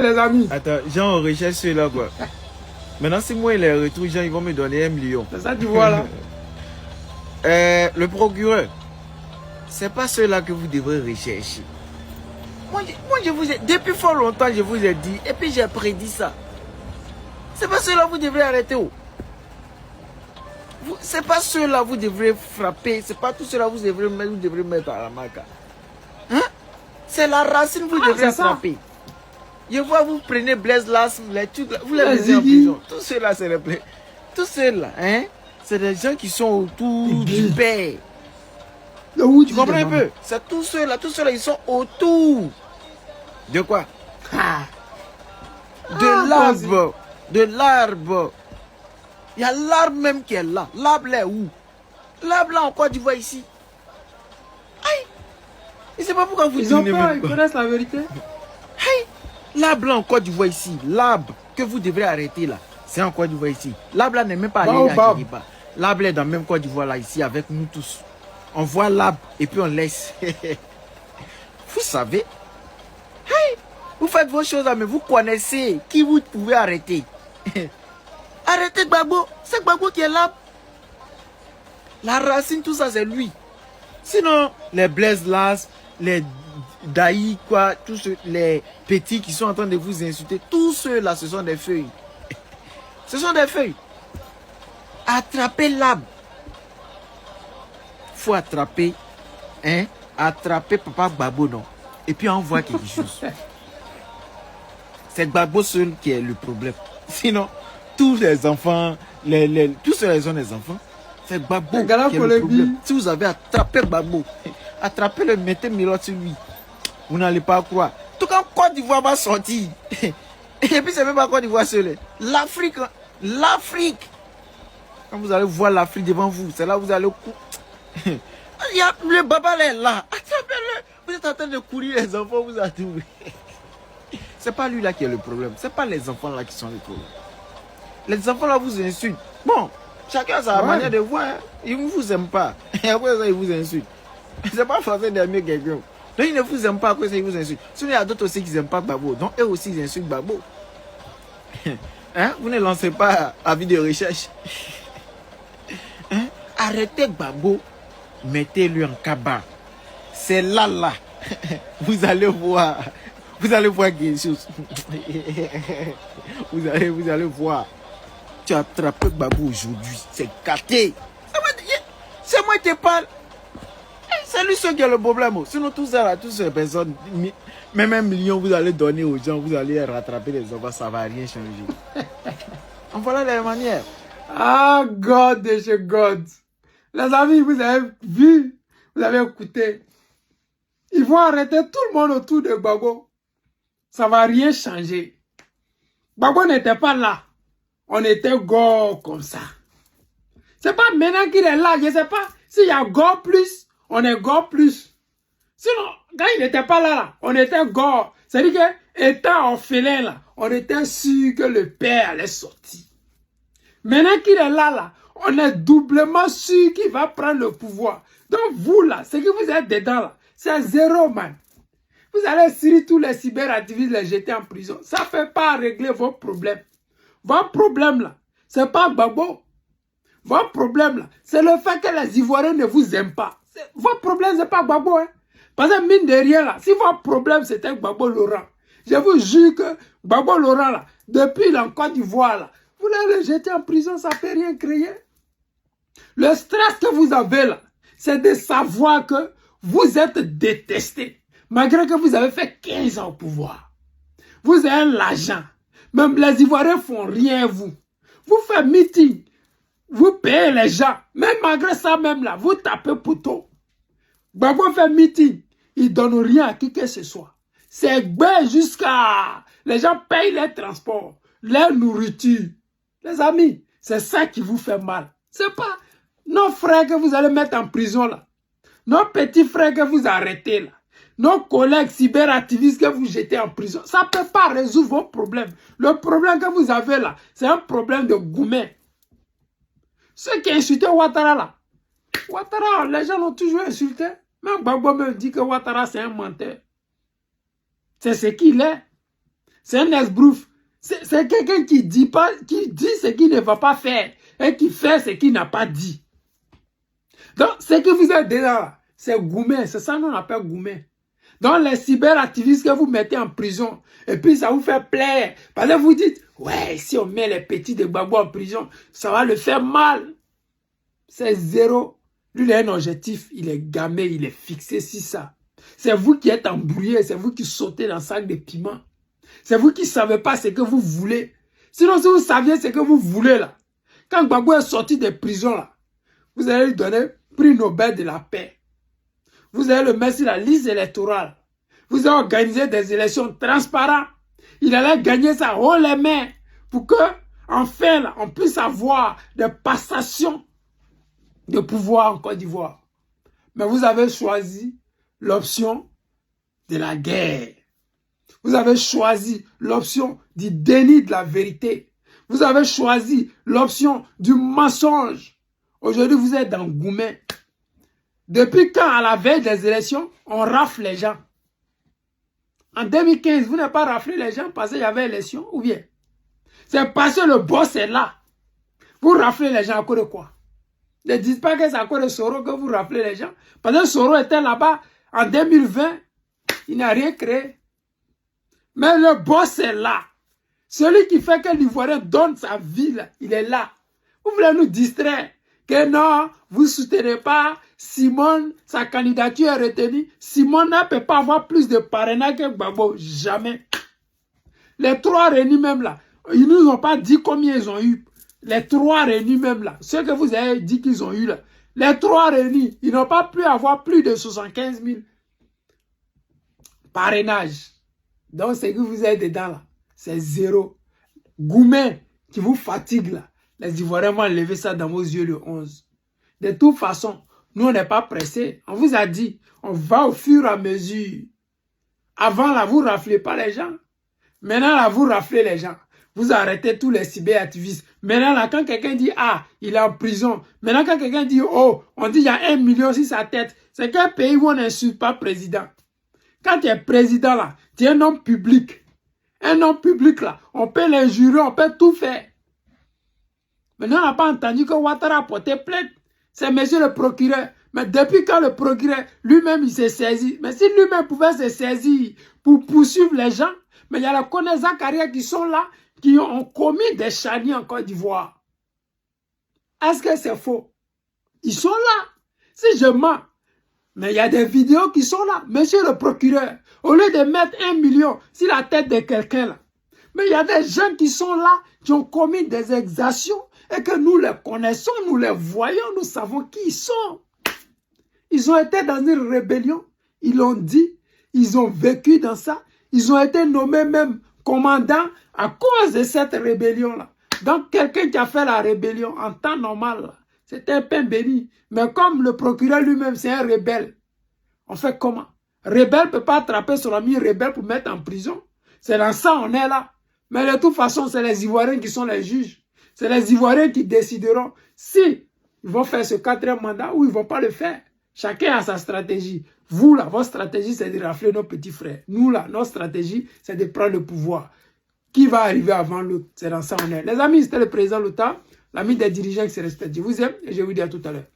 Les amis. Attends, Jean, on recherche ceux-là, quoi. Maintenant, si moi, il les retrouve, Jean, ils vont me donner 1 million. C'est ça, tu vois, là. Le procureur, c'est pas ceux-là que vous devrez rechercher. Moi, je vous ai, depuis fort longtemps, je vous ai dit, et puis j'ai prédit ça. C'est pas ceux-là que vous devrez arrêter. Oh. C'est pas ceux-là que vous devrez frapper. C'est pas tout ceux-là que vous devrez mettre à la marque. Hein? C'est la racine que vous devrez frapper. Je vois, vous prenez Blaise Las, les trucs, vous les mettez en prison. Tous ceux-là, c'est les tous ceux-là, hein? C'est des gens qui sont autour du père. Tu comprends un peu? C'est tous ceux-là, ils sont autour. De quoi? De l'arbre. De l'arbre. Il y a l'arbre même qui est là. L'arbre est où? L'arbre là en Côte d'Ivoire ici. Aïe! Je ne sais pas pourquoi vous dites. Ils connaissent la vérité. Aïe! L'arbre là en Côte d'Ivoire ici. L'arbre que vous devrez arrêter là. C'est en Côte d'Ivoire ici. L'arbre là n'est même pas allé à Guinée-Ba. L'arbre est dans le même Côte d'Ivoire là ici avec nous tous. On voit l'arbre et puis on laisse. Vous savez? Hey, vous faites vos choses là, mais vous connaissez qui vous pouvez arrêter. Arrêtez Gbagbo. C'est Gbagbo qui est là. La racine, tout ça, c'est lui. Sinon, les Blaise Las, les Daï, quoi, tous les petits qui sont en train de vous insulter, tous ceux-là, ce sont des feuilles. Ce sont des feuilles. Attrapez l'arbre. Faut attraper, hein, attraper Papa Gbagbo, non. Et puis on voit quelque chose. C'est Gbagbo seul qui est le problème. Sinon, tous les enfants, tous ceux qui ont des enfants, c'est Gbagbo qui est le problème. Si vous avez attrapé Gbagbo, attrapez-le, mettez Milot sur lui. Vous n'allez pas croire. Tout quand Côte d'Ivoire va sortir. Et puis c'est même pas Côte d'Ivoire seul. L'Afrique, l'Afrique. Quand vous allez voir l'Afrique devant vous, c'est là où vous allez... Il y a le baba là. Attrapez-le. Vous êtes en train de courir, les enfants vous attendent. C'est pas lui là qui est le problème. C'est pas les enfants là qui sont le problème. Les enfants là vous insultent. Bon, chacun a sa manière de voir. Hein. Ils ne vous aiment pas. Et après ça, ils vous insultent. C'est pas forcément d'aimer quelqu'un. Donc ils ne vous aiment pas, après ça, ils vous insultent. Sinon, il y a d'autres aussi qui n'aiment pas Gbagbo. Donc eux aussi, ils insultent Gbagbo. Hein? Vous ne lancez pas avis de recherche. Hein? Arrêtez Gbagbo. Mettez-lui en cabane. C'est là. Vous allez voir. Vous allez voir quelque chose. Vous allez voir. Tu as attrapé Gbagbo aujourd'hui. C'est gâté. C'est moi qui te parle. C'est lui seul qui a le problème. Sinon, tout ça, là, toutes ces personnes, même 1 million, vous allez donner aux gens, vous allez rattraper les enfants, ça ne va rien changer. En voilà les manières. Ah, God de chez God. Les amis, vous avez vu, vous avez écouté. Ils vont arrêter tout le monde autour de Gbagbo. Ça ne va rien changer. Gbagbo n'était pas là. On était go comme ça. C'est pas maintenant qu'il est là. Je ne sais pas s'il y a go plus, on est go plus. Sinon, quand il n'était pas là, on était go. C'est-à-dire que, étant orphelin là, on était sûr que le père allait sortir. Maintenant qu'il est là, on est doublement sûr qu'il va prendre le pouvoir. Donc vous là, ce que vous êtes dedans là, c'est zéro man. Vous allez sur tous les cyberactivistes les jeter en prison. Ça ne fait pas régler vos problèmes. Votre problème là, c'est pas Gbagbo. Votre problème là, c'est le fait que les Ivoiriens ne vous aiment pas. Votre problème c'est pas Gbagbo. Hein? Parce que mine de rien là, si votre problème c'était Gbagbo Laurent, je vous jure que Gbagbo Laurent là, depuis la Côte d'Ivoire là, vous allez le jeter en prison, ça ne peut rien créer. Le stress que vous avez là, c'est de savoir que vous êtes détesté. Malgré que vous avez fait 15 ans au pouvoir. Vous avez l'argent. Même les Ivoiriens ne font rien à vous. Vous faites meeting. Vous payez les gens. Même malgré ça même là, vous tapez poteau. Gbagbo fait meeting. Il ne donne rien à qui que ce soit. C'est bien jusqu'à... Les gens payent les transports, les nourritures. Les amis, c'est ça qui vous fait mal. C'est pas nos frères que vous allez mettre en prison là. Nos petits frères que vous arrêtez là. Nos collègues cyberactivistes que vous jetez en prison. Ça ne peut pas résoudre vos problèmes. Le problème que vous avez là, c'est un problème de Goumé. Ceux qui insultent Ouattara là. Ouattara, les gens l'ont toujours insulté. Même Gbagbo me dit que Ouattara c'est un menteur. C'est ce qu'il est. C'est un esbrouf. C'est quelqu'un qui dit ce qu'il ne va pas faire et qui fait ce qu'il n'a pas dit. Donc, ce que vous êtes dedans, c'est Goumen. C'est ça qu'on appelle Goumen. Donc, les cyberactivistes que vous mettez en prison, et puis ça vous fait plaire. Parce que vous dites, ouais, si on met les petits de Gbagbo en prison, ça va le faire mal. C'est zéro. Lui, il a un objectif, il est gamé, il est fixé sur ça. C'est vous qui êtes embrouillé, c'est vous qui sautez dans le sac de piment. C'est vous qui ne savez pas ce que vous voulez. Sinon, si vous saviez ce que vous voulez là, quand Gbagbo est sorti des prisons là, vous allez lui donner prix Nobel de la paix. Vous allez le mettre sur la liste électorale. Vous allez organiser des élections transparentes. Il allait gagner ça haut les mains pour que, enfin, là, on puisse avoir des passations de pouvoir en Côte d'Ivoire. Mais vous avez choisi l'option de la guerre. Vous avez choisi l'option du déni de la vérité. Vous avez choisi l'option du mensonge. Aujourd'hui, vous êtes dans Goumen. Depuis quand, à la veille des élections, on rafle les gens? En 2015, vous n'avez pas raflé les gens parce qu'il y avait élection ou bien? C'est parce que le boss est là. Vous raflez les gens à cause de quoi? Ne dites pas que c'est à cause de Soro que vous raflez les gens. Parce que Soro était là-bas en 2020. Il n'a rien créé. Mais le boss est là. Celui qui fait que l'Ivoirien donne sa vie, là, il est là. Vous voulez nous distraire? Que non, vous ne soutenez pas Simone, sa candidature est retenue. Simone ne peut pas avoir plus de parrainage que Gbagbo. Jamais. Les trois réunis même là, ils ne nous ont pas dit combien ils ont eu. Les trois réunis même là, ceux que vous avez dit qu'ils ont eu là, les trois réunis, ils n'ont pas pu avoir plus de 75 000 parrainages. Donc, ce que vous êtes dedans là, c'est zéro. Goumen qui vous fatigue là, les Ivoiriens vont lever ça dans vos yeux le 11. De toute façon, nous on n'est pas pressés. On vous a dit, on va au fur et à mesure. Avant là, vous raflez pas les gens. Maintenant là, vous raflez les gens. Vous arrêtez tous les cyberactivistes. Maintenant là, quand quelqu'un dit, ah, il est en prison. Maintenant quand quelqu'un dit, oh, on dit il y a 1 million sur sa tête. C'est quel pays où on n'insulte pas président? Quand tu es président là, tu es un homme public. Un homme public là, on peut l'injurer, on peut tout faire. Maintenant, on n'a pas entendu que Ouattara a porté plainte. C'est monsieur le procureur. Mais depuis quand le procureur, lui-même, il s'est saisi. Mais si lui-même pouvait se saisir pour poursuivre les gens, mais il y a les connaisseurs carrières qui sont là, qui ont commis des charniers en Côte d'Ivoire. Est-ce que c'est faux? Ils sont là. Si je mens, mais il y a des vidéos qui sont là. Monsieur le procureur, au lieu de mettre 1 million sur la tête de quelqu'un là, mais il y a des gens qui sont là, qui ont commis des exactions et que nous les connaissons, nous les voyons, nous savons qui ils sont. Ils ont été dans une rébellion, ils l'ont dit, ils ont vécu dans ça, ils ont été nommés même commandants à cause de cette rébellion-là. Donc quelqu'un qui a fait la rébellion en temps normal, c'était un pain béni. Mais comme le procureur lui-même, c'est un rebelle, on fait comment? Rebelle ne peut pas attraper son ami rebelle pour mettre en prison. C'est dans ça on est là. Mais de toute façon, c'est les Ivoiriens qui sont les juges. C'est les Ivoiriens qui décideront si ils vont faire ce 4e mandat ou ils ne vont pas le faire. Chacun a sa stratégie. Vous, là, votre stratégie, c'est de rafler nos petits frères. Nous, là, notre stratégie, c'est de prendre le pouvoir. Qui va arriver avant l'autre? C'est dans ça on est. Les amis, c'était le président Lota, l'ami des dirigeants qui se respectent. Je vous aime et je vous dis à tout à l'heure.